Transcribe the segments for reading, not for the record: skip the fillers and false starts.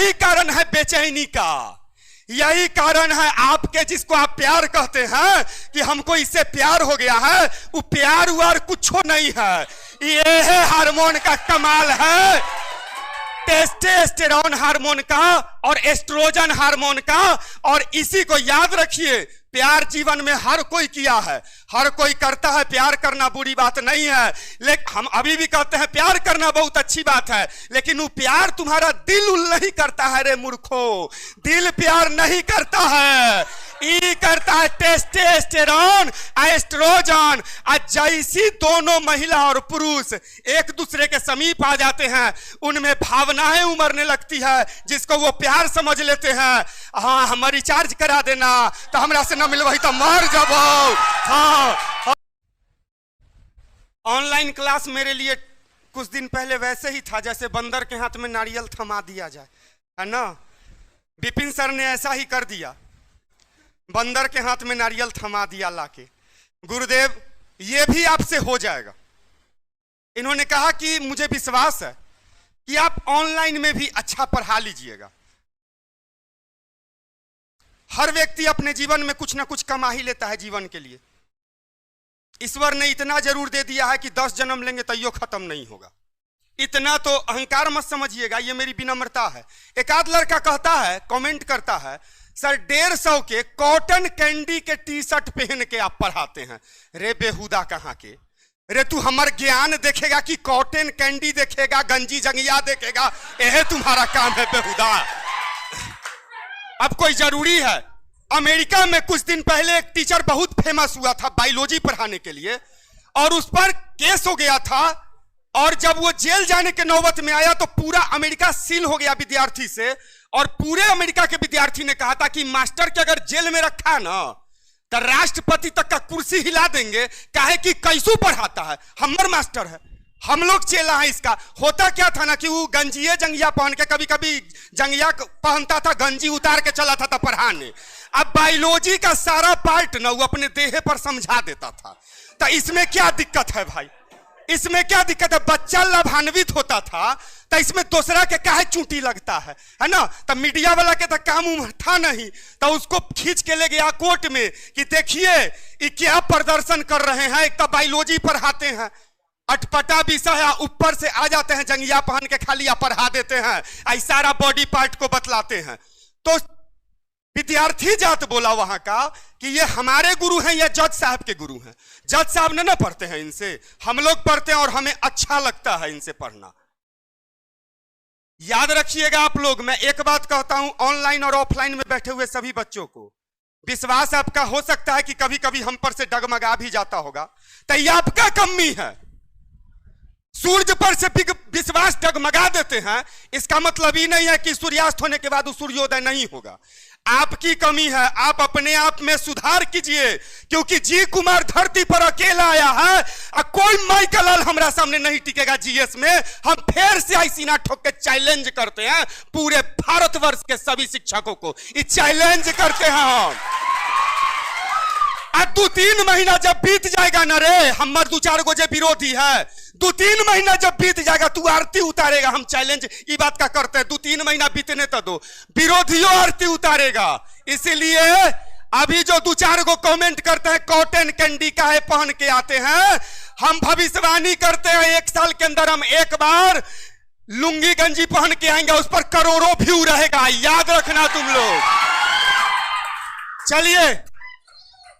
यही कारण है बेचैनी का, यही कारण है आपके, जिसको आप प्यार कहते हैं कि हमको इससे प्यार हो गया है, वो प्यार वार कुछ नहीं है, ये है हार्मोन का कमाल है, टेस्टोस्टेरोन हार्मोन का और एस्ट्रोजन हार्मोन का। और इसी को याद रखिए, प्यार जीवन में हर कोई किया है, हर कोई करता है, प्यार करना बुरी बात नहीं है, लेकिन हम अभी भी कहते हैं प्यार करना बहुत अच्छी बात है, लेकिन वो प्यार तुम्हारा दिल नहीं करता है रे मूर्खो, दिल प्यार नहीं करता है, ये करता है टेस्टोस्टेरोन, एस्ट्रोजन। जैसी दोनों महिला और पुरुष एक दूसरे के समीप आ जाते हैं, उनमें भावनाएं उमड़ने लगती है, जिसको वो प्यार समझ लेते हैं। हाँ, हम रिचार्ज करा देना, तो हमरा से न मिलवाई तो मर जाबो। हाँ, ऑनलाइन क्लास मेरे लिए कुछ दिन पहले वैसे ही था जैसे बंदर के हाथ में नारियल थमा दिया जाए, है ना। विपिन सर ने ऐसा ही कर दिया, बंदर के हाथ में नारियल थमा दिया लाके। गुरुदेव, ये भी आपसे हो जाएगा। इन्होंने कहा कि मुझे विश्वास है कि आप ऑनलाइन में भी अच्छा पढ़ा लीजिएगा। हर व्यक्ति अपने जीवन में कुछ ना कुछ कमा ही लेता है जीवन के लिए। ईश्वर ने इतना जरूर दे दिया है कि 10 जन्म लेंगे तो यो खत्म नहीं होगा। इतना तो अहंकार मत समझिएगा, ये मेरी विनम्रता है। एक आध लड़का कहता है, कमेंट करता है, सर 150 के कॉटन कैंडी के टी शर्ट पहन के आप पढ़ाते हैं। रे बेहुदा कहाँ के रे, तू हमार ज्ञान देखेगा कि कॉटन कैंडी देखेगा, गंजी जंगिया देखेगा, यह तुम्हारा काम है बेहुदा। अब कोई जरूरी है? अमेरिका में कुछ दिन पहले एक टीचर बहुत फेमस हुआ था बायोलॉजी पढ़ाने के लिए, और उस पर केस हो गया था, और जब वो जेल जाने के नौबत में आया तो पूरा अमेरिका सील हो गया विद्यार्थी से, और पूरे अमेरिका के विद्यार्थी ने कहा था कि मास्टर के अगर जेल में रखा ना तो राष्ट्रपति तक का कुर्सी हिला देंगे, काहे कि कैसू पढ़ाता है, हमर मास्टर है, हम लोग चेला है इसका। होता क्या था ना कि वो गंजिया जंगिया पहन के, कभी कभी जंगिया पहनता था, गंजी उतार के चला था पढ़ाने। अब बायोलॉजी का सारा पार्ट ना वो अपने देह पर समझा देता था। तो इसमें क्या दिक्कत है भाई, इसमें क्या दिक्कत है? बच्चा लाभान्वित होता था तो इसमें दूसरा के काहे चूंटी लगता है ना। तो मीडिया वाला के तो काम उम्र था नहीं, तो उसको खींच के ले गया कोर्ट में कि देखिए ये क्या प्रदर्शन कर रहे हैं। एक तो बायोलॉजी पढ़ाते हैं, अटपटा विषय है, ऊपर से आ जाते हैं जंगिया पहन के खाली पढ़ा देते हैं, ऐसा सारा बॉडी पार्ट को बतलाते हैं। तो विद्यार्थी जात बोला वहां का कि ये हमारे गुरु हैं या जज साहब के गुरु हैं। जज साहब ने ना पढ़ते हैं इनसे, हम लोग पढ़ते हैं और हमें अच्छा लगता है इनसे पढ़ना। याद रखिएगा आप लोग, मैं एक बात कहता हूं ऑनलाइन और ऑफलाइन में बैठे हुए सभी बच्चों को, विश्वास आपका हो सकता है कि कभी कभी हम पर से डगमगा भी जाता होगा, तो ये आपका कमी है। सूर्य पर से विश्वास डगमगा देते हैं, इसका मतलब ही नहीं है कि सूर्यास्त होने के बाद सूर्योदय नहीं होगा। आपकी कमी है, आप अपने आप में सुधार कीजिए, क्योंकि जी कुमार धरती पर अकेला आया है और कोई माइकल हमारा सामने नहीं टिकेगा जीएस में। हम फिर से ऐसी ना ठोक के चैलेंज करते हैं पूरे भारतवर्ष के सभी शिक्षकों को, ये चैलेंज करते हैं हम। 2-3 महीना जब बीत जाएगा ना रे, हमारे 2-4 गो जो विरोधी है, 2-3 महीना जब बीत जाएगा तू आरती उतारेगा। हम चैलेंज ये बात का करते हैं, 2-3 महीना बीतने तो दो, विरोधियों आरती उतारेगा। इसीलिए अभी जो 2-4 गो कमेंट करते हैं कॉटन कैंडी का है पहन के आते हैं, हम भविष्यवाणी करते हैं 1 साल के अंदर हम एक बार लुंगी गंजी पहन के आएंगे, उस पर करोड़ों व्यू रहेगा, याद रखना तुम लोग। चलिए,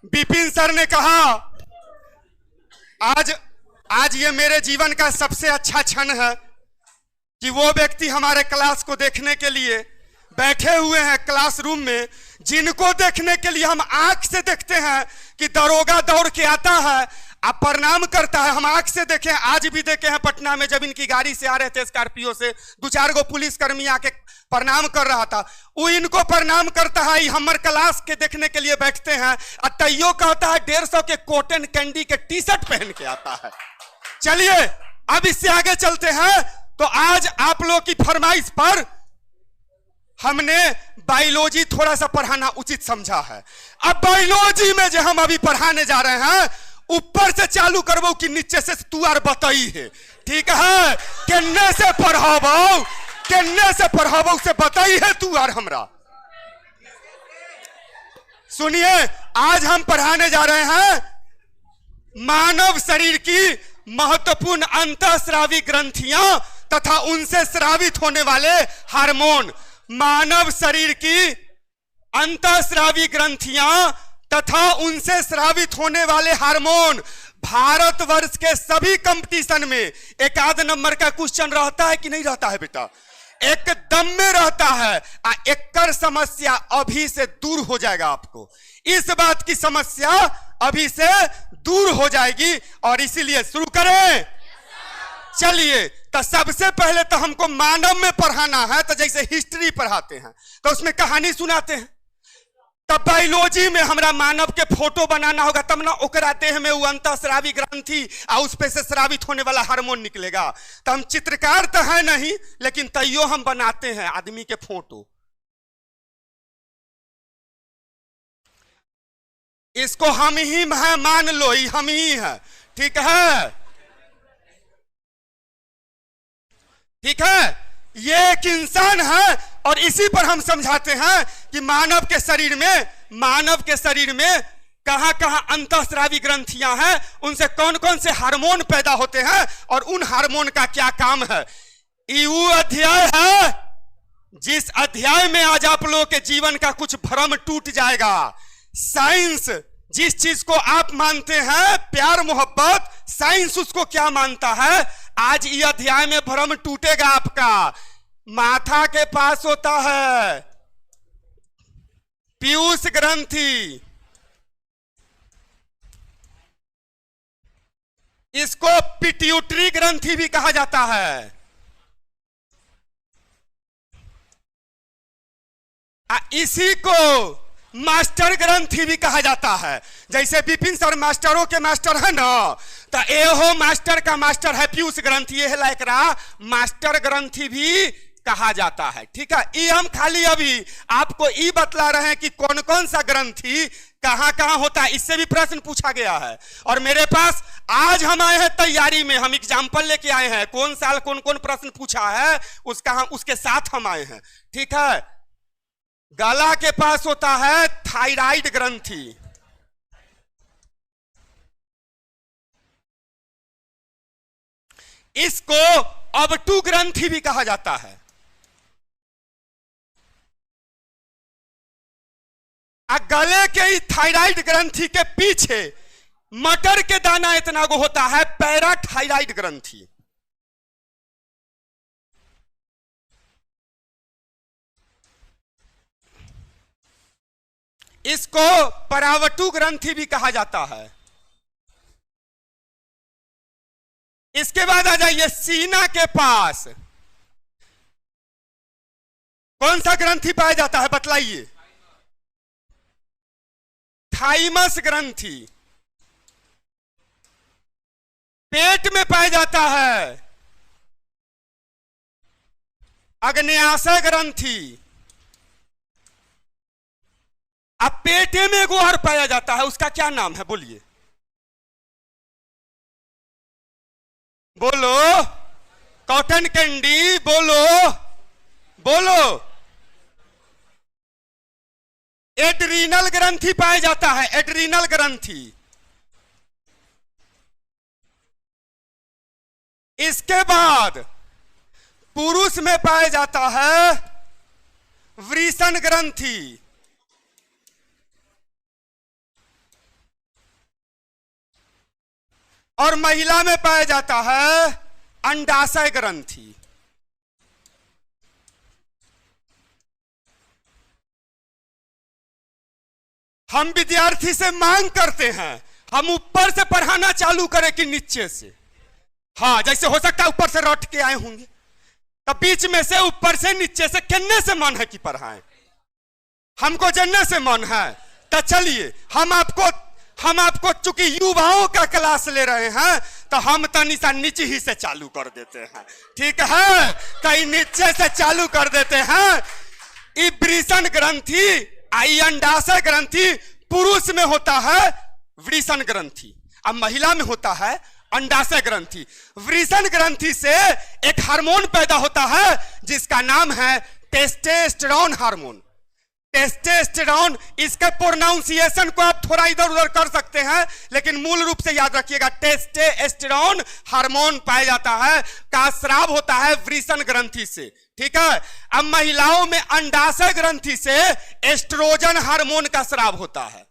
विपिन सर ने कहा आज ये मेरे जीवन का सबसे अच्छा क्षण है कि वो व्यक्ति हमारे क्लास को देखने के लिए बैठे हुए हैं क्लासरूम में, जिनको देखने के लिए हम आंख से देखते हैं कि दरोगा दौड़ के आता है, आप प्रणाम करता है। हम आंख से देखे, आज भी देखे हैं पटना में, जब इनकी गाड़ी से आ रहे थे स्कॉर्पियो से, 2-4 गो पुलिस कर्मी आके प्रणाम कर रहा था, वो इनको प्रणाम करता है, हमर क्लास के देखने के लिए बैठते हैं, और तैयो कहता है 150 के कॉटन कैंडी के टी शर्ट पहन के आता है। चलिए अब इससे आगे चलते हैं। तो आज आप लोग की फरमाइश पर हमने बायोलॉजी थोड़ा सा पढ़ाना उचित समझा है। अब बायोलॉजी में जो हम अभी पढ़ाने जा रहे हैं, ऊपर से चालू करबो कि नीचे से तू आर बताई है, ठीक है? केन्ने से पढ़ाबो केन्ने से पढ़ाबो से बताई है तू और हमरा। सुनिए, आज हम पढ़ाने जा रहे हैं मानव शरीर की महत्वपूर्ण अंतःस्रावी ग्रंथियां तथा उनसे स्रावित होने वाले हार्मोन। मानव शरीर की अंतःस्रावी ग्रंथियां तथा उनसे स्रावित होने वाले हार्मोन। भारतवर्ष के सभी कंपटीशन में एक आध नंबर का क्वेश्चन रहता है कि नहीं रहता है बेटा? एकदम में रहता है। एक समस्या अभी से दूर हो जाएगा। आपको इस बात की समस्या अभी से दूर हो जाएगी। और इसीलिए शुरू करें। चलिए, तो सबसे पहले तो हमको मानव में पढ़ाना है। तो जैसे हिस्ट्री पढ़ाते हैं तो उसमें कहानी सुनाते हैं, तब बायोलॉजी में हमरा मानव के फोटो बनाना होगा, तब ना ओकरा देह में वो अंतःस्रावी ग्रंथि और उस पे से स्रावित होने वाला हार्मोन निकलेगा। तो हम चित्रकार तो है नहीं, लेकिन तैयो हम बनाते हैं आदमी के फोटो। इसको हम ही है, मान लो ही हम ही है। ठीक है, ठीक है, ये एक इंसान है। और इसी पर हम समझाते हैं कि मानव के शरीर में कहां कहां अंतःस्रावी ग्रंथियां हैं, उनसे कौन कौन से हार्मोन पैदा होते हैं और उन हार्मोन का क्या काम है। ये अध्याय है जिस अध्याय में आज आप लोगों के जीवन का कुछ भ्रम टूट जाएगा। साइंस जिस चीज को आप मानते हैं प्यार मोहब्बत, साइंस उसको क्या मानता है, आज ये अध्याय में भ्रम टूटेगा आपका। माथा के पास होता है पीयूष ग्रंथि, इसको पिट्यूटरी ग्रंथि भी कहा जाता है। इसी को मास्टर ग्रंथि भी कहा जाता है। जैसे विपिन सर मास्टरों के मास्टर है ना, तो एहो मास्टर का मास्टर है पीयूष ग्रंथि, ये एकरा मास्टर ग्रंथि भी कहा जाता है। ठीक है, ये हम खाली अभी आपको ये बतला रहे हैं कि कौन कौन सा ग्रंथि कहां कहां होता है। इससे भी प्रश्न पूछा गया है। और मेरे पास आज हम आए हैं तैयारी में, हम एग्जाम्पल लेके आए हैं कौन साल कौन कौन प्रश्न पूछा है उसके साथ हम आए हैं। ठीक है, गला के पास होता है थायराइड ग्रंथि, इसको अबटू ग्रंथि भी कहा जाता है। गले के थायराइड ग्रंथि के पीछे मटर के दाना इतना को होता है पैराथायराइड ग्रंथि। इसको परावटू ग्रंथि भी कहा जाता है। इसके बाद आ जाइए सीना के पास कौन सा ग्रंथि पाया जाता है बतलाइए? थाइमस ग्रंथि। पेट में पाया जाता है अग्न्याशय ग्रंथि। अब पेटे में एगो और पाया जाता है, उसका क्या नाम है बोलिए? बोलो, कॉटन कैंडी, बोलो बोलो। एड्रीनल ग्रंथि पाया जाता है, एड्रीनल ग्रंथि। इसके बाद पुरुष में पाया जाता है वृषण ग्रंथि। और महिला में पाया जाता है अंडाशय ग्रंथि। हम विद्यार्थी से मांग करते हैं हम ऊपर से पढ़ाना चालू करें कि नीचे से। हाँ, जैसे हो सकता है ऊपर से रट के आए होंगे, तो बीच में से ऊपर से नीचे से किन्ने से मन है कि पढ़ाएं, हमको जन्ने से मन है। तो चलिए हम आपको चूंकि युवाओं का क्लास ले रहे हैं तो हम तनिसा नीचे ही से चालू कर देते हैं। ठीक है, कहीं नीचे से चालू कर देते हैं। ये वृषण ग्रंथि, आई अंडाशय ग्रंथि पुरुष में होता है वृषण ग्रंथि, अब महिला में होता है अंडाशय ग्रंथि। वृषण ग्रंथि से एक हार्मोन पैदा होता है जिसका नाम है टेस्टोस्टेरोन हार्मोन। टेस्टोस्टेरोन, इसके प्रोनाउंसिएशन को आप थोड़ा इधर उधर कर सकते हैं, लेकिन मूल रूप से याद रखिएगा, टेस्टोस्टेरोन हार्मोन पाया जाता है का स्राव होता है वृषण ग्रंथि से। ठीक है। अब महिलाओं में अंडाशय ग्रंथि से एस्ट्रोजन हार्मोन का स्राव होता है।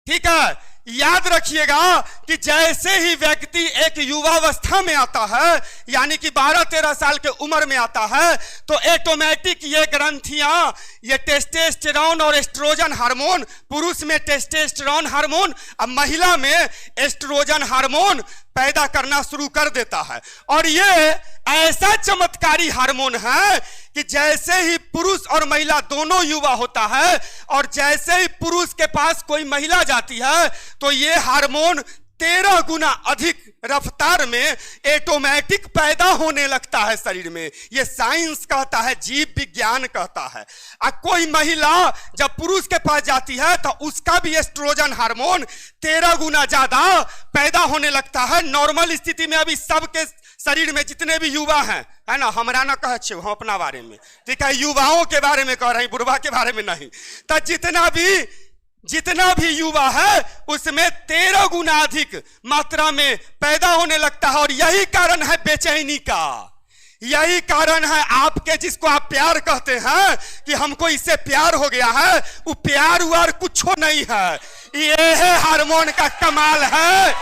ठीक है। याद रखिएगा कि जैसे ही व्यक्ति एक युवावस्था में आता है, यानी कि 12-13 साल के उम्र में आता है, तो ऑटोमेटिक ये ग्रंथियां, ये टेस्टोस्टेरोन और एस्ट्रोजन हार्मोन, पुरुष में टेस्टोस्टेरोन हार्मोन, अब महिला में एस्ट्रोजन हार्मोन पैदा करना शुरू कर देता है। और ये ऐसा चमत्कारी हार्मोन है कि जैसे ही पुरुष और महिला दोनों युवा होता है और जैसे ही पुरुष के पास कोई महिला जाती है, तो ये हार्मोन 13 गुना अधिक रफ्तार में ऑटोमेटिक पैदा होने लगता है शरीर में। ये साइंस कहता है, जीव विज्ञान कहता है। कोई महिला जब पुरुष के पास जाती है तो उसका भी एस्ट्रोजन हार्मोन 13 गुना ज्यादा पैदा होने लगता है। नॉर्मल स्थिति में अभी सबके शरीर में जितने भी युवा हैं, है ना, हमरा ना कह छे हम अपना बारे में, ठीक है, युवाओं के बारे में कह रहे हैं, बुढ़वा के बारे में नहीं, तो जितना भी युवा है उसमें 13 गुना अधिक मात्रा में पैदा होने लगता है। और यही कारण है बेचैनी का, यही कारण है आपके, जिसको आप प्यार कहते हैं कि हमको इससे प्यार हो गया है, वो प्यार हुआ कुछ नहीं है, ये है हार्मोन का कमाल है,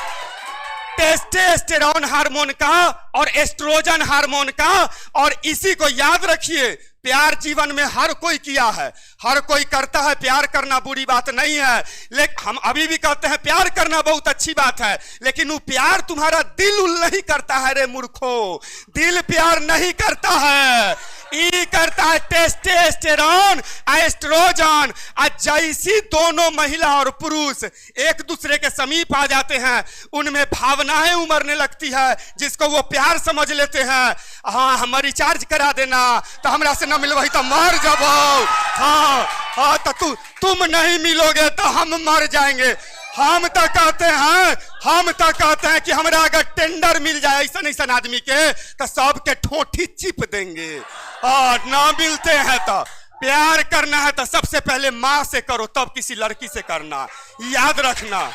टेस्टोस्टेरोन हार्मोन का और एस्ट्रोजन हार्मोन का। और इसी को याद रखिए, प्यार जीवन में हर कोई किया है, हर कोई करता है, प्यार करना बुरी बात नहीं है, लेकिन हम अभी भी कहते हैं प्यार करना बहुत अच्छी बात है, लेकिन वो प्यार तुम्हारा दिल नहीं करता है रे मूर्खो, दिल प्यार नहीं करता है, ये करता है टेस्टोस्टेरोन एस्ट्रोजन। जैसी दोनों महिला और पुरुष एक दूसरे के समीप आ जाते हैं, उनमें भावनाएं उमड़ने लगती है, जिसको वो प्यार समझ लेते हैं। हाँ, हम रिचार्ज करा देना, तो हमरा से न मिलवाई तो मर जाओ, हाँ तो तुम नहीं मिलोगे तो हम मर जाएंगे। हम तो कहते हैं कि हमरा अगर टेंडर मिल जाए ऐसा आदमी के, तो सबके ठोठी चिप देंगे। और ना मिलते हैं तो प्यार करना है तो सबसे पहले माँ से करो, तब किसी लड़की से करना, याद रखना।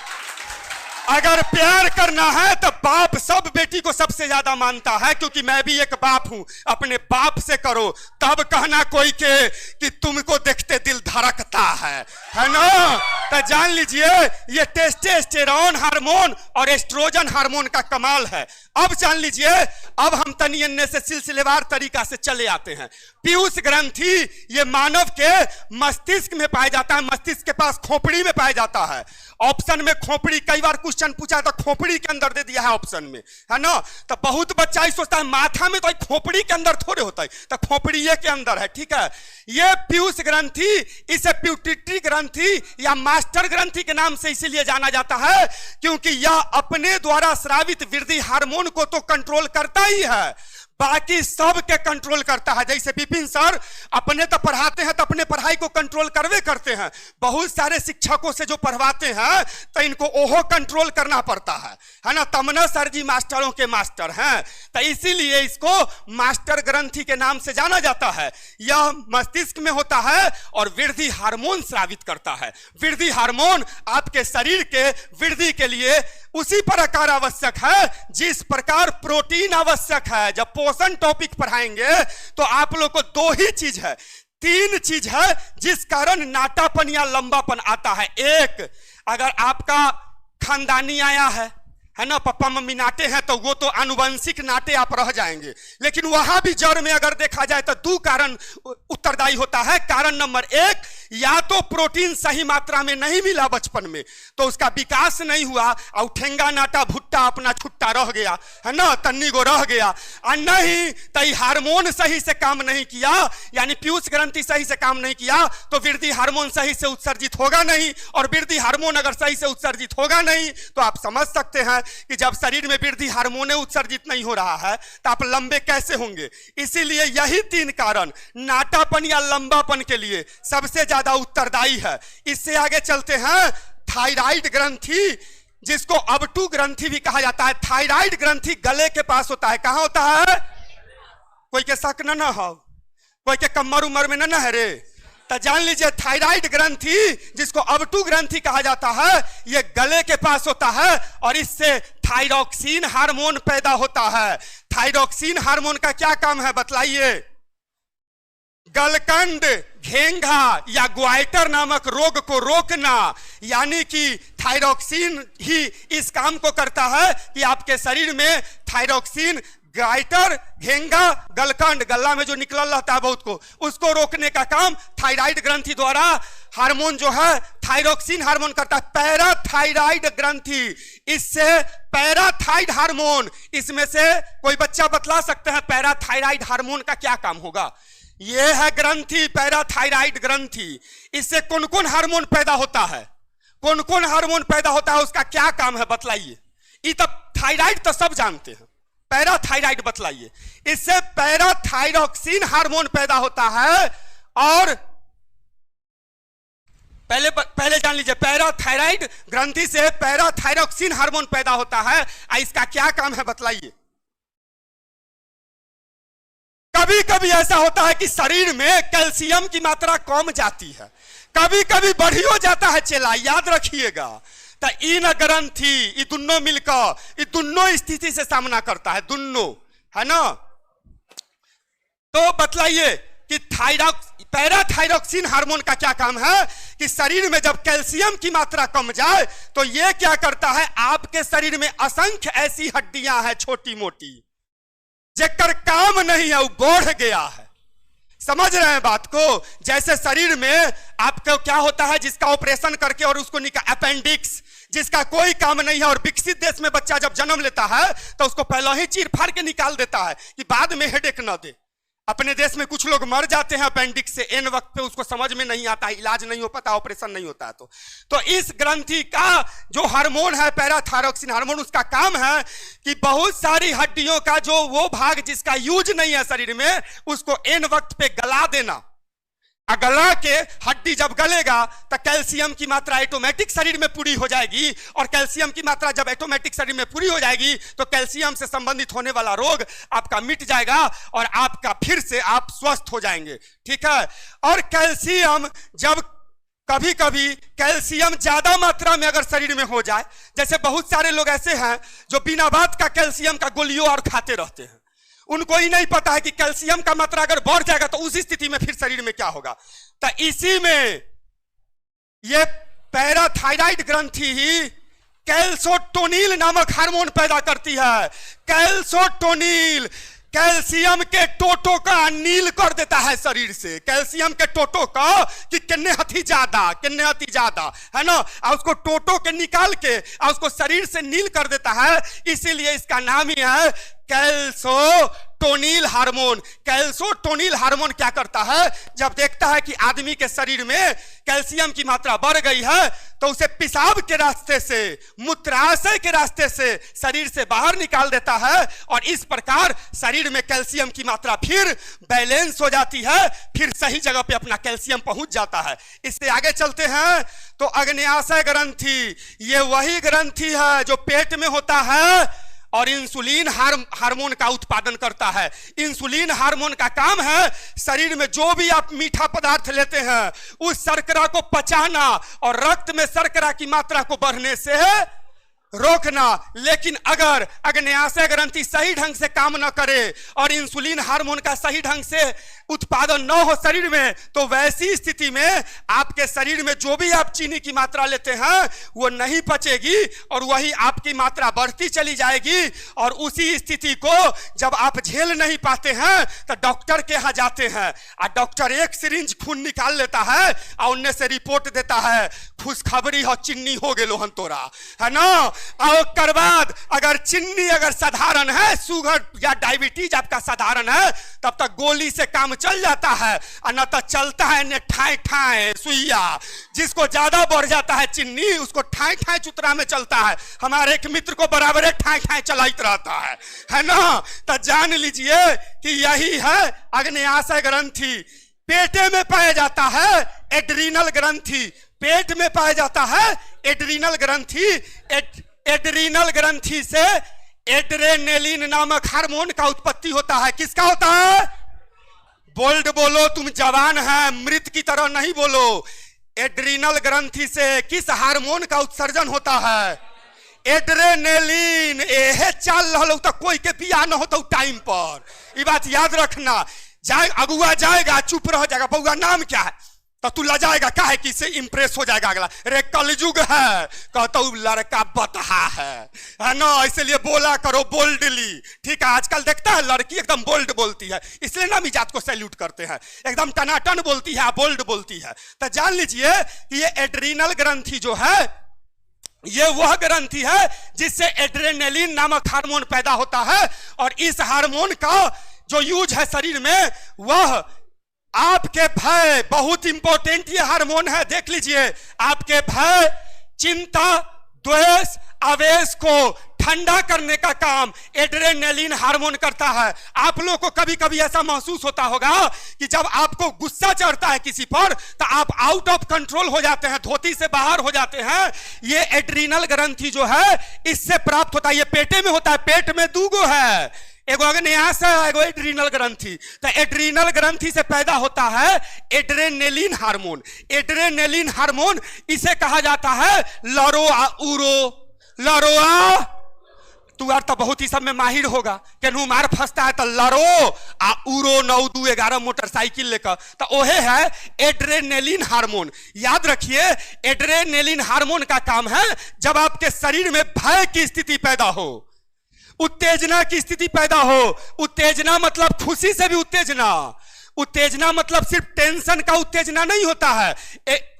अगर प्यार करना है तो बाप सब बेटी को सबसे ज्यादा मानता है, क्योंकि मैं भी एक बाप हूं, अपने बाप से करो, तब कहना कोई के कि तुमको देखते दिल धड़कता है ना। तो जान लीजिए ये टेस्टोस्टेरोन हार्मोन और एस्ट्रोजन हार्मोन का कमाल है। अब जान लीजिए, अब हम तनियन्ने से सिलसिलेवार तरीका से चले आते हैं। पीयूष ग्रंथि ये मानव के मस्तिष्क में पाया जाता है, मस्तिष्क के पास खोपड़ी में पाया जाता है। ऑप्शन में खोपड़ी, कई बार क्वेश्चन पूछा तो खोपड़ी के अंदर दे दिया है ऑप्शन में, है ना। तो बहुत बच्चा ही सोचता है माथा में, तो खोपड़ी के अंदर थोड़े होता है, तो खोपड़ी ये के अंदर है। ठीक है। ये पीयूष ग्रंथि, इसे पिट्यूटरी ग्रंथि या मास्टर ग्रंथि के नाम से इसीलिए जाना जाता है क्योंकि यह अपने द्वारा स्रावित वृद्धि हार्मोन को तो कंट्रोल करता ही है, बाकी सब के कंट्रोल करता है। जैसे विपिन सर अपने तो पढ़ाते हैं तो अपने पढ़ाई को कंट्रोल करवे करते हैं, बहुत सारे शिक्षकों से जो पढ़वाते हैं तो इनको ओहो कंट्रोल करना पड़ता है ना। तमन्ना सर जी मास्टरों के मास्टर हैं, तो इसीलिए इसको मास्टर ग्रंथि के नाम से जाना जाता है। यह मस्तिष्क में होता है और वृद्धि हार्मोन स्रावित करता है। वृद्धि हार्मोन आपके शरीर के वृद्धि के लिए उसी प्रकार आवश्यक है जिस प्रकार प्रोटीन आवश्यक है। जब पोषण टॉपिक पढ़ाएंगे तो आप लोग को 2 ही चीज है, 3 चीज है जिस कारण नाटापन या लंबापन आता है। एक, अगर आपका खानदानी आया है ना, पापा मम्मी नाटे हैं, तो वो तो आनुवंशिक नाटे आप रह जाएंगे, लेकिन वहां भी जड़ में अगर देखा जाए तो 2 कारण उत्तरदायी होता है। कारण नंबर 1, या तो प्रोटीन सही मात्रा में नहीं मिला बचपन में, तो उसका विकास नहीं हुआ और ठेंगा नाटा भुट्टा अपना छुट्टा रह गया, है ना, तन्नी को रह गया। और नहीं तो हार्मोन सही से काम नहीं किया, यानी पीयूष ग्रंथि सही से काम नहीं किया, तो वृद्धि हार्मोन सही से उत्सर्जित होगा नहीं। और वृद्धि हार्मोन अगर सही से उत्सर्जित होगा नहीं तो आप समझ सकते हैं कि जब शरीर में वृद्धि हार्मोन उत्सर्जित नहीं हो रहा है तो आप लंबे कैसे होंगे। इसीलिए यही 3 कारण नाटापन या लंबापन के लिए सबसे ज्यादा उत्तरदायी है। इससे आगे चलते हैं, थायराइड ग्रंथि जिसको अबटू ग्रंथि भी कहा जाता है। थायराइड ग्रंथि गले के पास होता है। कहां होता है? कोई के शक न हो, कोई के कमर उमर में न है रे, तो जान लीजिए थायराइड ग्रंथि जिसको अबटू ग्रंथि कहा जाता है, ये गले के पास होता है और इससे थायरॉक्सिन हार्मोन पैदा होता है। थायरॉक्सिन हार्मोन का क्या काम है बतलाइए? गलकंड, घेंघा या ग्वाइटर नामक रोग को रोकना, यानी कि थायरॉक्सिन ही इस काम को करता है कि आपके शरीर में थायरॉक्सिन, गाइटर, घेंगा, गलकंड, गला में जो निकल रहता है बहुत को, उसको रोकने का काम थायराइड ग्रंथि द्वारा हार्मोन जो है थायरॉक्सिन हार्मोन करता है। पैराथायराइड ग्रंथि, इससे पैराथाइड हार्मोन, इसमें से कोई बच्चा बतला सकते हैं पैराथायराइड हार्मोन का क्या काम होगा? यह है ग्रंथि, पैराथायराइड ग्रंथि। इससे कौन कौन हार्मोन पैदा होता है? कौन कौन हार्मोन पैदा होता है, उसका क्या काम है बतलाइए? ये तब थायराइड तो सब जानते हैं, पैराथायराइड बतलाइए। इससे पैराथायरॉक्सिन हार्मोन पैदा होता है और पहले जान लीजिए पैराथायराइड ग्रंथि से पैराथायरॉक्सिन हार्मोन पैदा होता है। इसका क्या काम है बतलाइए? कभी कभी ऐसा होता है कि शरीर में कैल्शियम की मात्रा कम जाती है, कभी कभी बढ़ियो जाता है चेला, याद रखिएगा। तो इन ग्रंथि ये दोनों मिलकर ये दोनों स्थिति से सामना करता है, दोनों, है ना? तो बतलाइए कि पैराथायरॉक्सिन हार्मोन का क्या काम है कि शरीर में जब कैल्शियम की मात्रा कम जाए तो ये क्या करता है, आपके शरीर में असंख्य ऐसी हड्डियां हैं छोटी मोटी जेकर काम नहीं है, वो बढ़ गया है। समझ रहे हैं बात को? जैसे शरीर में आपको क्या होता है जिसका ऑपरेशन करके और उसको अपेंडिक्स, जिसका कोई काम नहीं है, और विकसित देश में बच्चा जब जन्म लेता है तो उसको पहले ही चीर फाड़ के निकाल देता है कि बाद में हेडेक न दे। अपने देश में कुछ लोग मर जाते हैं अपेंडिक्स से, एन वक्त पे उसको समझ में नहीं आता, इलाज नहीं हो पाता, ऑपरेशन नहीं होता। तो इस ग्रंथि का जो हार्मोन है पैराथायरॉक्सिन हार्मोन, उसका काम है कि बहुत सारी हड्डियों का जो वो भाग जिसका यूज नहीं है शरीर में, उसको एन वक्त पे गला देना। गला के हड्डी जब गलेगा तो कैल्शियम की मात्रा ऑटोमेटिक शरीर में पूरी हो जाएगी, और कैल्शियम की मात्रा जब ऑटोमेटिक शरीर में पूरी हो जाएगी तो कैल्शियम से संबंधित होने वाला रोग आपका मिट जाएगा और आपका फिर से आप स्वस्थ हो जाएंगे। ठीक है? और कैल्शियम जब कभी कभी कैल्शियम ज्यादा मात्रा में अगर शरीर में हो जाए, जैसे बहुत सारे लोग ऐसे हैं जो बिना बात का कैल्शियम का गोलियों और खाते रहते हैं, उनको ही नहीं पता है कि कैल्शियम का मात्रा अगर बढ़ जाएगा तो उसी स्थिति में फिर शरीर में क्या होगा। तो इसी में ये पैराथायराइड ग्रंथि ही कैल्सोटोनिल नामक हार्मोन पैदा करती है। कैल्सोटोनिल कैल्शियम के टोटो का नील कर देता है शरीर से, कैल्शियम के टोटो का कि किन्ने हथी ज्यादा है ना, और उसको टोटो के निकाल के और उसको शरीर से नील कर देता है। इसीलिए इसका नाम ही है कैल्सोटोनिल हार्मोन। कैल्सोटोनिल हार्मोन क्या करता है, जब देखता है कि आदमी के शरीर में कैल्शियम की मात्रा बढ़ गई है तो उसे पेशाब के रास्ते से, मूत्राशय के रास्ते से शरीर से बाहर निकाल देता है, और इस प्रकार शरीर में कैल्शियम की मात्रा फिर बैलेंस हो जाती है, फिर सही जगह पे अपना कैल्शियम पहुंच जाता है। इससे आगे चलते हैं तो अग्न्याशय ग्रंथि, ये वही ग्रंथि है जो पेट में होता है और इंसुलिन हार्मोन का उत्पादन करता है। इंसुलिन हार्मोन का काम है शरीर में जो भी आप मीठा पदार्थ लेते हैं उस शर्करा को पचाना और रक्त में शर्करा की मात्रा को बढ़ने से रोकना। लेकिन अगर अग्न्याशय ग्रंथि सही ढंग से काम न करे और इंसुलिन हार्मोन का सही ढंग से उत्पादन न हो शरीर में, तो वैसी स्थिति में आपके शरीर में जो भी आप चीनी की मात्रा लेते हैं वो नहीं पचेगी और वही आपकी मात्रा बढ़ती चली जाएगी। और उसी स्थिति को जब आप झेल नहीं पाते हैं तो डॉक्टर के यहाँ जाते हैं और डॉक्टर एक सिरिंज खून निकाल लेता है और उनने से रिपोर्ट देता है खुशखबरी हो चिन्नी हो गेलो हन तोरा, है ना। और बाद अगर चिन्नी अगर साधारण है, शुगर या डायबिटीज आपका साधारण है, तब तक गोली से काम चल जाता है, और न तो चलता है ने ठाए ठाए सुइया। जिसको ज्यादा बढ़ जाता है चिन्नी उसको ठाए ठाए चुतरा में चलता है। हमारे एक मित्र को बराबर ठाए ठाए चलाइत रहता है ना। तो जान लीजिए कि यही है अग्न्याशय ग्रंथि। पेटे में पाया जाता है एड्रीनल ग्रंथि, पेट में पाया जाता है एड्रीनल ग्रंथि। एड्रीनल ग्रंथि से एड्रेनेलिन नामक हार्मोन का उत्पत्ति होता है। किसका होता है? बोल्ड बोलो, तुम जवान है, मृत की तरह नहीं बोलो। एड्रीनल ग्रंथि से किस हार्मोन का उत्सर्जन होता है? एड्रेनेलिन। एहे चल रहा तो कोई के बिया न होता टाइम पर, ये बात याद रखना। जाए अगुआ जाएगा, चुप रह जाएगा, बउआ नाम क्या है, तो तू ला जाएगा, क्या है कि इससे इंप्रेस हो जाएगा अगला। रे कलयुग है, कहता हूँ लड़का बतहा है ना, इसलिए बोला करो बोल्डली। ठीक है, आजकल देखता है लड़की एकदम बोल्ड बोलती है, इसलिए ना मिजाज को सैल्यूट करते हैं, एकदम टनाटन बोलती है, बोल्ड बोलती है। तो जान लीजिए कि ये एड्रीनल ग्रंथि जो है, ये वह ग्रंथि है जिससे एड्रेनेलिन नामक हार्मोन पैदा होता है। और इस हार्मोन का जो यूज है शरीर में, वह आपके भय, बहुत इंपॉर्टेंट ये हार्मोन है, देख लीजिए। आपके भय, चिंता, द्वेष, आवेश को ठंडा करने का काम एड्रेनेलिन हार्मोन करता है। आप लोगों को कभी कभी ऐसा महसूस होता होगा कि जब आपको गुस्सा चढ़ता है किसी पर, तो आप आउट ऑफ कंट्रोल हो जाते हैं, धोती से बाहर हो जाते हैं। ये एड्रीनल ग्रंथि जो है, इससे प्राप्त होता है। ये पेटे में होता है, पेट में दूगो है, एगो अग्न्यास है, एगो एड्रीनल ग्रंथि। तो एड्रीनल ग्रंथि से पैदा होता है एड्रेनेलिन हार्मोन। एड्रेनेलिन हार्मोन इसे कहा जाता है लरोआ उरो। लरोआ, तू यार तो बहुत ही सब में माहिर होगा, केनू मार फंसता है तो लरो आ उरो 9-2-11 मोटरसाइकिल लेकर, तो ओहे है एड्रेनेलिन हार्मोन। याद रखिए, एड्रेनेलिन हार्मोन का काम है जब आपके शरीर में भय की स्थिति पैदा हो, उत्तेजना की स्थिति पैदा हो। उत्तेजना मतलब खुशी से भी उत्तेजना, उत्तेजना मतलब सिर्फ टेंशन का उत्तेजना नहीं होता है।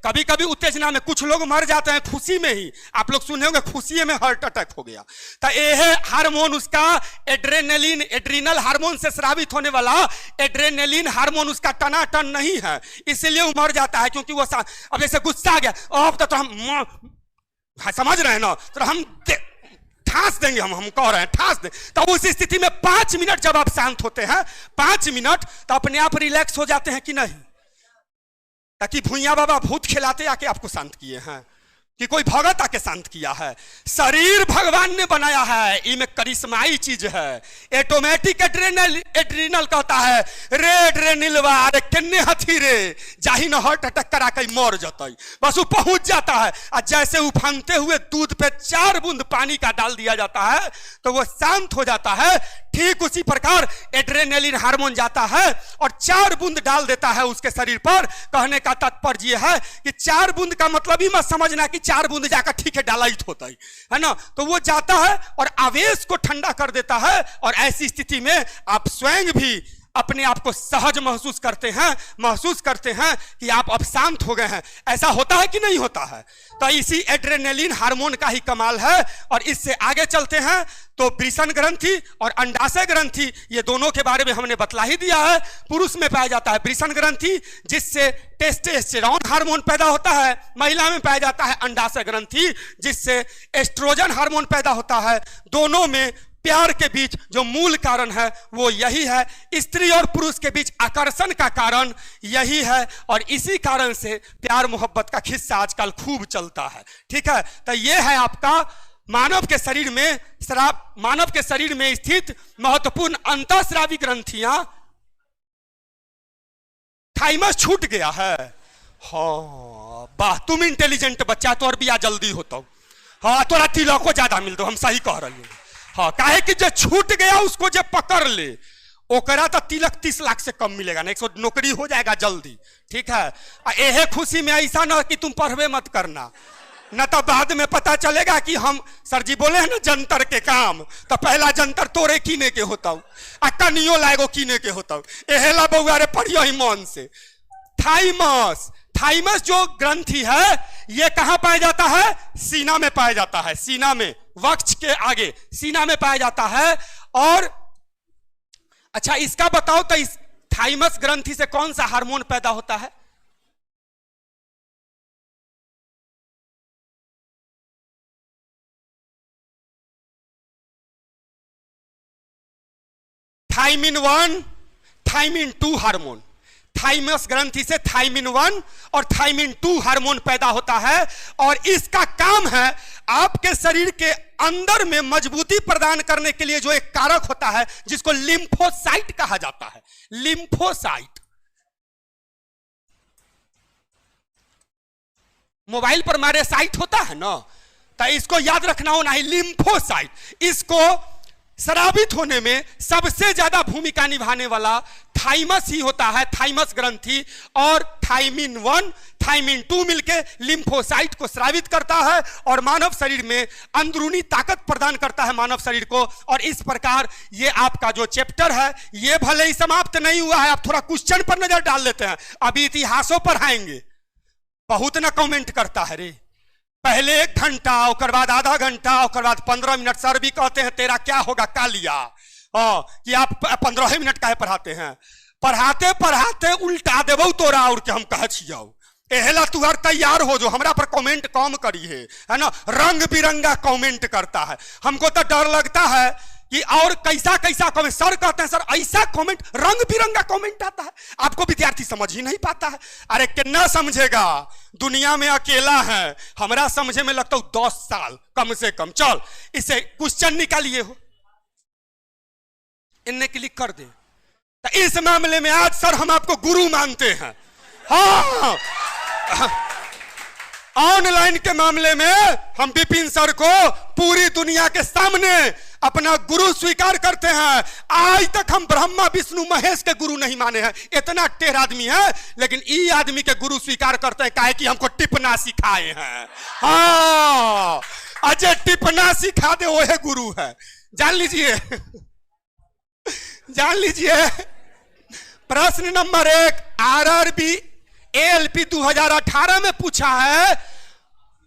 कभी कभी उत्तेजना में कुछ लोग मर जाते हैं खुशी में ही, आप लोग सुने होंगे खुशी में हार्ट अटैक हो गया। तो यह हार्मोन उसका एड्रेनेलिन, एड्रीनल हार्मोन से स्रावित होने वाला एड्रेनेलिन हार्मोन उसका टनाटन नहीं है, इसलिए वो मर जाता है। क्योंकि वो अब जैसे गुस्सा आ गया, अब तो हम समझ रहे हैं ना, तो हम ठास देंगे, हम कह रहे हैं ठास दें। तब उस स्थिति में 5 मिनट जब आप शांत होते हैं, 5 मिनट, तो अपने आप रिलैक्स हो जाते हैं कि नहीं? ताकि भूइया बाबा भूत खिलाते आके आपको शांत किए हैं कि कोई भगत आके शांत किया है? शरीर भगवान ने बनाया है, इनमें करिश्माई चीज है। ऑटोमेटिक एड्रीनल कहता है रे एड्रेनिलवा, अरे किन्ने हथी रे, जाही न हार्ट अटैक करा के मर जाता, बस वो पहुंच जाता है। और जैसे उफनते हुए दूध पे 4 बूंद पानी का डाल दिया जाता है तो वो शांत हो जाता है। ठीक उसी प्रकार एड्रेनेलिन हार्मोन जाता है और 4 बूंद डाल देता है उसके शरीर पर। कहने का तात्पर्य यह है कि 4 बूंद का मतलब ही मत समझना कि 4 बूंद जाकर ठीक है डाला ही होता है ना, तो वो जाता है और आवेश को ठंडा कर देता है। और ऐसी स्थिति में आप स्वयं भी अपने आप को सहज महसूस करते हैं कि आप अब शांत हो गए हैं। ऐसा होता है कि नहीं होता है? तो इसी एड्रेनेलिन हार्मोन का ही कमाल है। और इससे आगे चलते हैं तो वृषण ग्रंथि और अंडाशय ग्रंथि, ये दोनों के बारे में हमने बतला ही दिया है। पुरुष में पाया जाता है वृषण ग्रंथि, जिससे टेस्टोस्टेरोन हार्मोन पैदा होता है। महिला में पाया जाता है अंडाशय ग्रंथि, जिससे एस्ट्रोजन हार्मोन पैदा होता है। दोनों में प्यार के बीच जो मूल कारण है वो यही है। स्त्री और पुरुष के बीच आकर्षण का कारण यही है, और इसी कारण से प्यार मोहब्बत का खिस्सा आजकल खूब चलता है। ठीक है, तो ये है आपका मानव के शरीर में स्थित महत्वपूर्ण अंतःस्रावी ग्रंथियां। थाइमस छूट गया है। हाँ वाह, तुम इंटेलिजेंट बच्चा, तो और भी आ जल्दी होता हूं। हाँ, तोरा तिलको ज्यादा मिल दो, हम सही कह रहे हैं। हाँ, काहे कि जो छूट गया उसको जो पकड़ ले, ओकरा तो तिलक 30 लाख से कम मिलेगा ना, 100 नौकरी हो जाएगा जल्दी। ठीक है, एहे खुशी में ऐसा ना कि तुम पढ़वे मत करना, न तो बाद में पता चलेगा कि हम सर जी बोले हैं ना जंतर के काम, तो पहला जंतर तोरे कीने के होता हूँ, कनियो लाएगो कीने के होता हूँ। एहेला बउआ रे पढ़ियो ही मन से। थाइमस जो ग्रंथि है ये कहां पाया जाता है? सीना में पाया जाता है। सीना में, वक्ष के आगे सीना में पाया जाता है। और अच्छा, इसका बताओ तो इस थाइमस ग्रंथि से कौन सा हार्मोन पैदा होता है? Thymine 1, thymine 2 hormone. थाइमस ग्रंथि से थाइमिन 1 और थाइमिन 2 हार्मोन पैदा होता है और इसका काम है आपके शरीर के अंदर में मजबूती प्रदान करने के लिए जो एक कारक होता है जिसको लिम्फोसाइट कहा जाता है। लिम्फोसाइट मोबाइल पर हमारे साइट होता है ना, तो इसको याद रखना होना है लिम्फोसाइट। इसको स्रावित होने में सबसे ज्यादा भूमिका निभाने वाला थाइमस ही होता है, थाइमस ग्रंथि। और थाइमिन 1 थाइमिन 2 मिलके लिम्फोसाइट को स्रावित करता है और मानव शरीर में अंदरूनी ताकत प्रदान करता है मानव शरीर को। और इस प्रकार ये आपका जो चैप्टर है ये भले ही समाप्त नहीं हुआ है, आप थोड़ा क्वेश्चन पर नजर डाल लेते हैं। अभी इतिहासों पर आएंगे। बहुत ना कमेंट करता है रे, पहले 1 घंटा और बाद आधा घंटा और बाद 15 मिनट। सर भी कहते हैं तेरा क्या होगा कालिया कि आप 15 मिनट काहे पढ़ाते हैं। पढ़ाते पढ़ाते उल्टा देबो तोरा और के हम कह छियौ एहला तू हर तैयार हो जो हमरा पर कमेंट कम करी है ना। रंग बिरंगा कमेंट करता है, हमको तो डर लगता है कि और कैसा कैसा कमेंट। सर कहते हैं सर ऐसा कमेंट रंग बिरंगा कमेंट आता है, आपको विद्यार्थी समझ ही नहीं पाता है। अरे कितना समझेगा, दुनिया में अकेला है, हमरा समझे में लगता हूं 10 साल कम से कम। चल इसे क्वेश्चन निकालिए हो, इनने क्लिक कर दे। तो इस मामले में आज सर हम आपको गुरु मानते हैं। हाँ ऑनलाइन के मामले में हम विपिन सर को पूरी दुनिया के सामने अपना गुरु स्वीकार करते हैं। आज तक हम ब्रह्मा विष्णु महेश के गुरु नहीं माने हैं, इतना टेढ़ आदमी है, लेकिन ई आदमी के गुरु स्वीकार करते हैं। काहे कि हमको टिपना सिखाए हैं। हाँ अजय टिपना सिखा दे वो है गुरु है, जान लीजिए जान लीजिए। प्रश्न नंबर 1 आरआरबी एएलपी 2018 में पूछा है,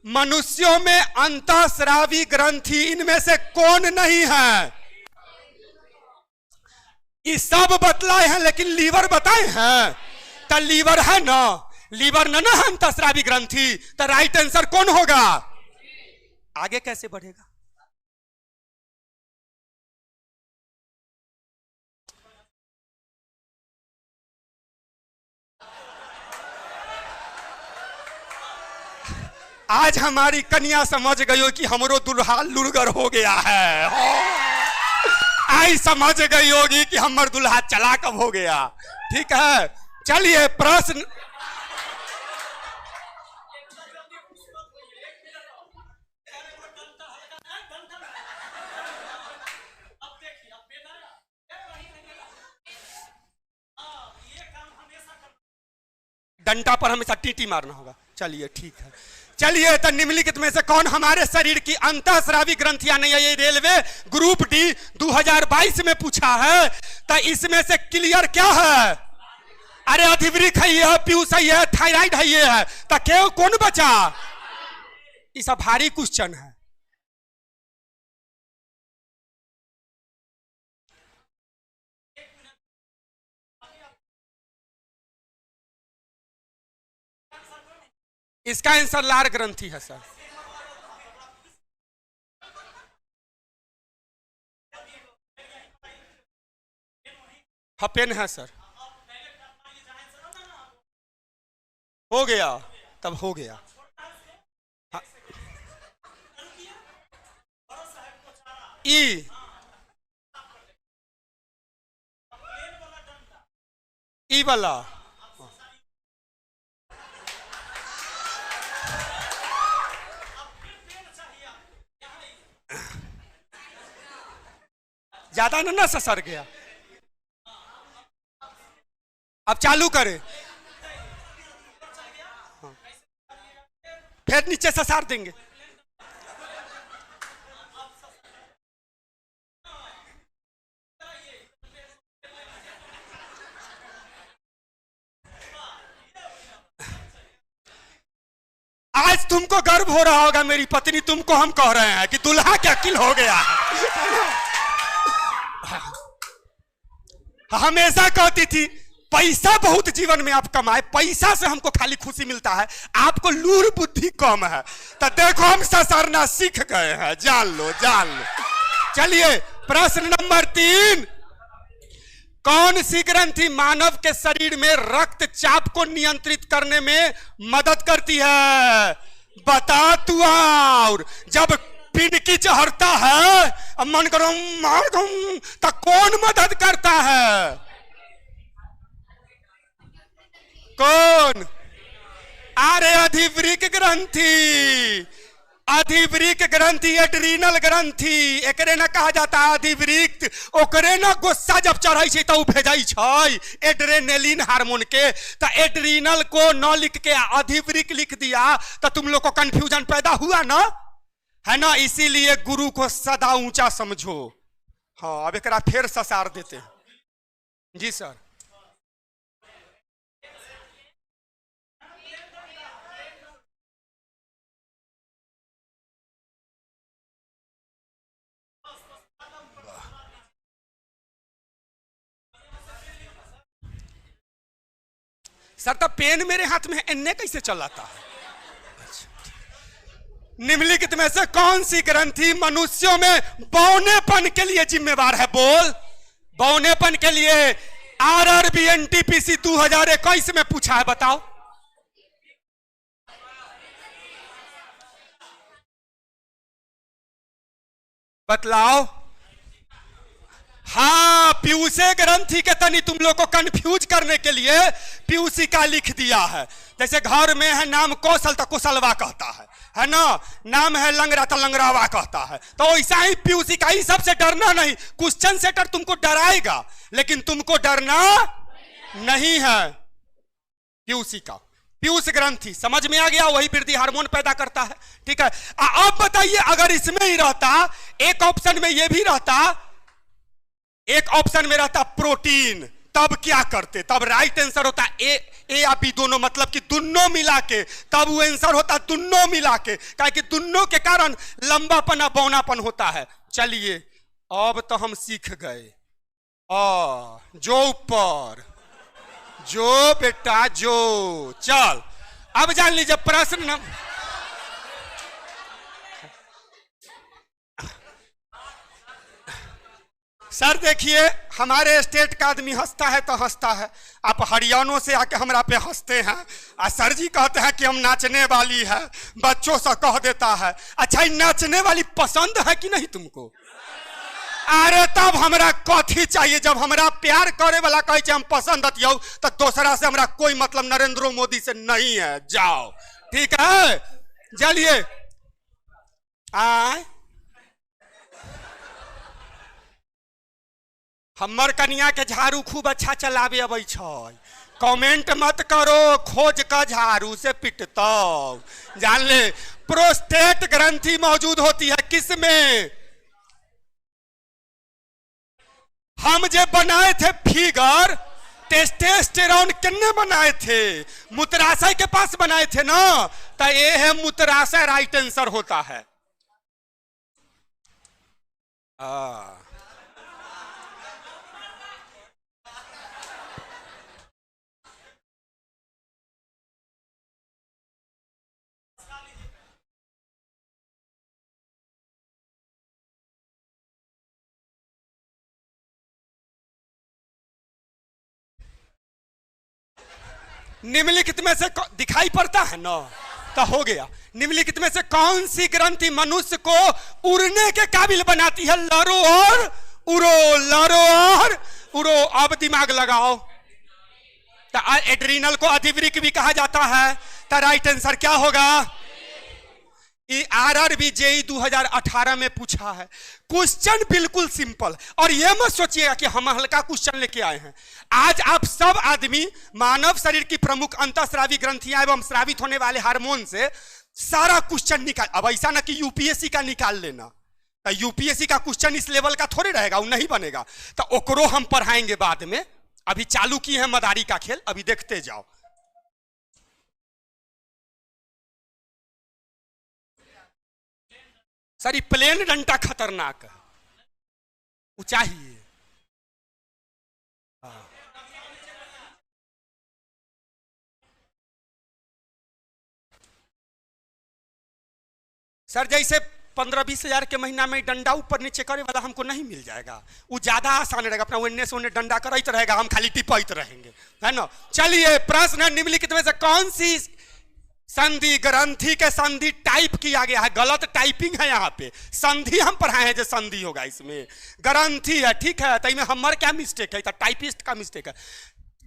मनुष्यों में अंतःस्रावी ग्रंथि इनमें से कौन नहीं है? ये सब बतलाए हैं लेकिन लीवर बताए हैं। तो लीवर है ना, लीवर ना है अंतःस्रावी ग्रंथि, तो राइट आंसर कौन होगा? आगे कैसे बढ़ेगा? आज हमारी कन्या समझ गई हो कि हमरो दुल्हा लुड़गर हो गया है। आई समझ गई होगी कि हमर दुल्हा चालाक हो गया। ठीक है, चलिए प्रश्न डंडा पर हमेशा टीटी मारना होगा। चलिए ठीक है, चलिए तो निम्नलिखित में से कौन हमारे शरीर की अंतःस्रावी ग्रंथियां नहीं है? ये रेलवे ग्रुप डी 2022 में पूछा है। तो इसमें से क्लियर क्या है? अरे अधिवृक्क है, ये पीयूष है, ये थायराइड है, ये है। तो क्यों कौन बचा? ये सब भारी क्वेश्चन है। इसका आंसर लार ग्रंथि है सर। हाँ पेन है सर। हो गया, तब हो गया। हाँ। ई वाला ज्यादा ना ससर गया। अब चालू करें, हाँ। फिर नीचे ससार देंगे। आज तुमको गर्व हो रहा होगा मेरी पत्नी, तुमको हम कह रहे हैं कि दुल्हा क्या किल हो गया। हमेशा कहती थी पैसा बहुत जीवन में आप कमाए, पैसा से हमको खाली खुशी मिलता है, आपको लूर बुद्धि कम है। तो देखो हम ससरना सीख गए हैं, जान लो जान लो। चलिए प्रश्न नंबर 3, कौन सी ग्रंथि मानव के शरीर में रक्तचाप को नियंत्रित करने में मदद करती है? बता तू। और जब पिंडकी चढ़ता है, अब मन करो मार दूं, तो कौन मदद करता है? कौन? अरे अधिवृक्क ग्रंथि। अधिवृक्क ग्रंथि, एड्रीनल ग्रंथि, एकरे ना कहा जाता है अधिवृक्क। ओकरे ना गुस्सा जब चढ़ाई छे तो भेजाई छे एड्रेनलिन हार्मोन के, तो एड्रीनल को न लिख के अधिवृक्क लिख दिया, तो तुम लोग को कंफ्यूजन पैदा हुआ ना, है ना? इसीलिए गुरु को सदा ऊंचा समझो। हाँ, अब एकरा फिर ससार देते हैं। जी सर। सर तो पेन मेरे हाथ में इन्ने कैसे चलाता है? निम्नलिखित में से कौन सी ग्रंथि मनुष्यों में बौनेपन के लिए जिम्मेवार है? बोल। बौनेपन के लिए आरआरबी एनटीपीसी 2021 में पूछा है, बताओ। बतलाओ। हाँ, पीयूषे ग्रंथि के तनी तुम लोग को कंफ्यूज करने के लिए पीयूषिका लिख दिया है। जैसे घर में है नाम कौशल तो कुशलवा कहता है ना? नाम है लंगड़ा तो लंगड़ावा कहता है। तो ऐसा ही पीयूषिका, ही सबसे डरना नहीं। क्वेश्चन सेटर तुमको डराएगा, लेकिन तुमको डरना नहीं है। पीयूषिका, पीयूष ग्रंथि समझ में आ गया? वही वृद्धि हार्मोन पैदा करता है। ठीक है, अब बताइए, अगर इसमें ही रहता, एक ऑप्शन में ये भी रहता, एक ऑप्शन में रहता प्रोटीन, तब क्या करते? तब राइट आंसर होता ए या बी दोनों, मतलब कि दोनों मिला के, तब वो आंसर होता दोनों मिला के, काहे कि दोनों के कारण लंबापन और बौनापन होता है। चलिए, अब तो हम सीख गए। जो ऊपर, जो बेटा जो। चल, अब जान लीजिए प्रश्न। सर देखिए, हमारे स्टेट का आदमी हंसता है तो हंसता है, आप हरियाणों से आके हमरा पे हंसते हैं। और सर जी कहते हैं कि हम नाचने वाली है, बच्चों से कह देता है। अच्छा, नाचने वाली पसंद है कि नहीं तुमको? अरे तब हमरा कथी चाहिए? जब हमरा प्यार करे वाला कहे हम पसंद हतियो, तो दूसरा से हमरा कोई मतलब नरेंद्र मोदी से नहीं है। जाओ, ठीक है? चलिए, आए हमर कनिया के झाड़ू खूब अच्छा चलावे अबै छै। कमेंट मत करो, खोज का झाड़ू से पिटता। जान ले, प्रोस्टेट ग्रंथि मौजूद होती है किसमें? हम जे बनाए थे फिगर, टेस्टोस्टेरोन किन्ने बनाए थे? मूत्राशय के पास बनाए थे ना, तो ये है मूत्राशय, राइट आंसर होता है। निम्नलिखित में से दिखाई पड़ता है ना, तो हो गया। निम्नलिखित में से कौन सी ग्रंथि मनुष्य को उड़ने के काबिल बनाती है? लरो और उड़ो, लरो और उड़ो। अब दिमाग लगाओ। तो एड्रीनल को अधिवृक्क भी कहा जाता है, तो राइट आंसर क्या होगा? आरआरबी जेईई 2018 में पूछा है। क्वेश्चन बिल्कुल सिंपल, और यह मत सोचिएगा कि हम हल्का क्वेश्चन लेके आए हैं। आज आप सब आदमी मानव शरीर की प्रमुख अंतःस्रावी ग्रंथियां एवं स्रावित होने वाले हार्मोन से सारा क्वेश्चन निकाल। अब ऐसा ना कि यूपीएससी का निकाल लेना, तो यूपीएससी का क्वेश्चन इस लेवल का थोड़े रहेगा, वो नहीं बनेगा। तो ओकरो हम पढ़ाएंगे बाद में। अभी चालू किए हैं मदारी का खेल, अभी देखते जाओ। सर ये प्लेन डंडा खतरनाक है, वो चाहिए। सर जैसे 15-20 हजार के महीना में डंडा ऊपर नीचे करे वाला हमको नहीं मिल जाएगा। वो ज्यादा आसान रहेगा, अपना ओन्ने से ओन्ने डंडा करते रहेगा, हम खाली टिपते रहेंगे, है ना। चलिए प्रश्न निम्नलिखित में से कौन सी संधि ग्रंथि के संधि टाइप किया गया है? गलत टाइपिंग है यहाँ पे, संधि हम पढ़ाए हैं जो संधि होगा, इसमें ग्रंथि है, ठीक है। तो इसमें हमार क्या मिस्टेक है? टाइपिस्ट का मिस्टेक है।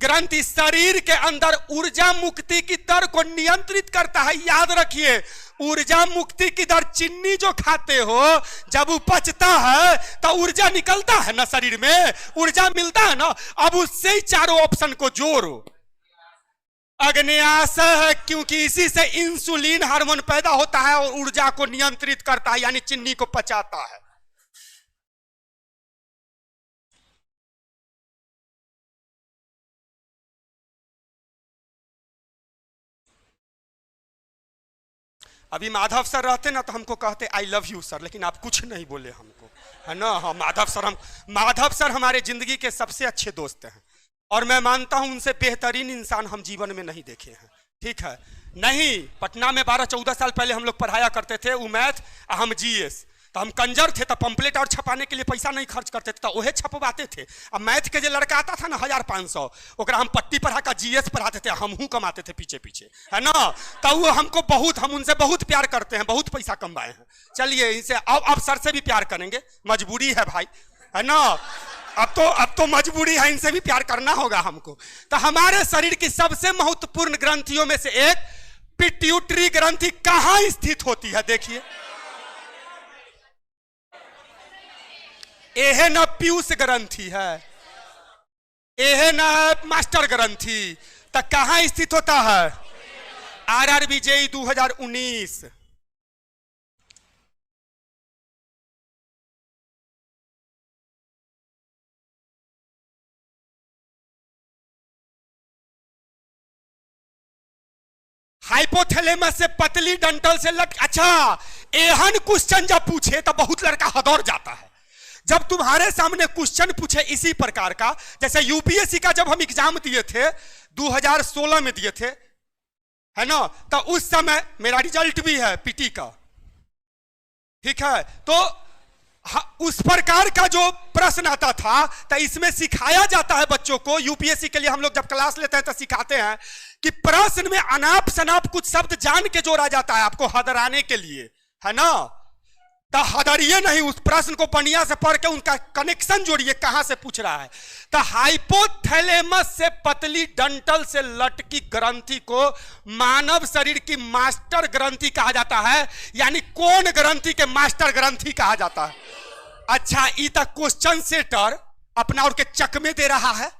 ग्रंथि शरीर के अंदर ऊर्जा मुक्ति की दर को नियंत्रित करता है। याद रखिए, ऊर्जा मुक्ति की दर, चीनी जो खाते हो जब वो पचता है तो ऊर्जा निकलता है ना, शरीर में ऊर्जा मिलता है ना। अब उससे ही चारों ऑप्शन को जोड़ो। अग्न्याशय है क्योंकि इसी से इंसुलिन हार्मोन पैदा होता है और ऊर्जा को नियंत्रित करता है, यानी चीनी को पचाता है। अभी माधव सर रहते ना तो हमको कहते आई लव यू सर, लेकिन आप कुछ नहीं बोले हमको, है ना। हाँ, माधव सर हमारे जिंदगी के सबसे अच्छे दोस्त हैं और मैं मानता हूं उनसे बेहतरीन इंसान हम जीवन में नहीं देखे हैं, ठीक है। नहीं, पटना में 12-14 साल पहले हम लोग पढ़ाया करते थे, वो मैथ, हम जीएस। तो हम कंजर थे तो पंपलेट और छपाने के लिए पैसा नहीं खर्च करते थे, तो वही छपवाते थे। अब मैथ के जो लड़का आता था ना 1500, ओकरा हम पट्टी पढ़ा कर जीएस पढ़ाते थे, हमहू कमाते थे पीछे पीछे, है ना। तो वो हमको बहुत, हम उनसे बहुत प्यार करते हैं, बहुत पैसा कमाए हैं। चलिए इनसे अब सर से भी प्यार करेंगे, मजबूरी है भाई, है ना। अब तो मजबूरी है, इनसे भी प्यार करना होगा हमको। तो हमारे शरीर की सबसे महत्वपूर्ण ग्रंथियों में से एक पिट्यूटरी ग्रंथि कहां स्थित होती है? देखिए, यह न पीयूष ग्रंथि है, यह न मास्टर ग्रंथि, तो कहां स्थित होता है? RRB JEE 2019। हाइपोथैलेमस से पतली डंटल से लट। अच्छा, एहन क्वेश्चन जब पूछे तो बहुत लड़का हदौड़ जाता है। जब तुम्हारे सामने क्वेश्चन पूछे इसी प्रकार का, जैसे यूपीएससी का जब हम एग्जाम दिए थे 2016 में दिए थे, है ना, तो उस समय मेरा रिजल्ट भी है पीटी का, ठीक है। तो उस प्रकार का जो प्रश्न आता था, तो इसमें सिखाया जाता है बच्चों को। यूपीएससी के लिए हम लोग जब क्लास लेते हैं तो सिखाते हैं कि प्रश्न में अनाप शनाप कुछ शब्द जान के जोड़ा जाता है आपको हदराने के लिए, है ना। तो हदरिए नहीं, उस प्रश्न को बढ़िया से पढ़ के उनका कनेक्शन जोड़िए, कहां से पूछ रहा है। तो हाइपोथैलेमस से पतली डंटल से लटकी ग्रंथि को मानव शरीर की मास्टर ग्रंथि कहा जाता है, यानी कौन ग्रंथि के मास्टर ग्रंथि कहा जाता है। अच्छा, ये तो क्वेश्चन सेटर अपना और के चकमे दे रहा है।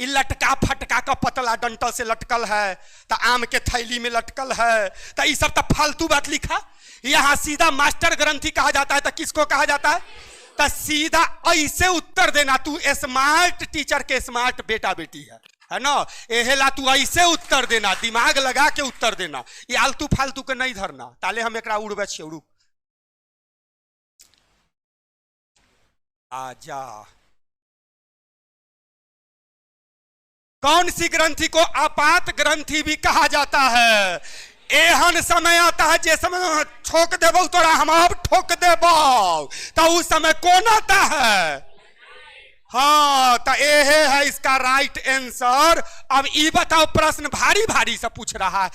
ये लटका फटका का पतला डंटल से लटकल है, तो आम के थैली में लटकल है, तो ये सब तो फालतू बात लिखा। यहां सीधा मास्टर ग्रंथि कहा जाता है, तो किसको कहा जाता है? तो सीधा ऐसे उत्तर देना। तू स्मार्ट टीचर के स्मार्ट बेटा बेटी है ना। एहेला तू ऐसे उत्तर देना, दिमाग लगा के उत्तर देना, ये आलतू फालतू के नहीं धरना। ताले हम एकरा उड़बे छेड़ू। आजा, कौन सी ग्रंथि को आपात ग्रंथि भी कहा जाता है? एहन समय आता है जिस समय ठोक देबो तोरा हम अब ठोक देबो, तो उस समय कौन आता है? हाँ, तो ये है इसका राइट आंसर। अब ये बताओ, प्रश्न भारी भारी से पूछ रहा है,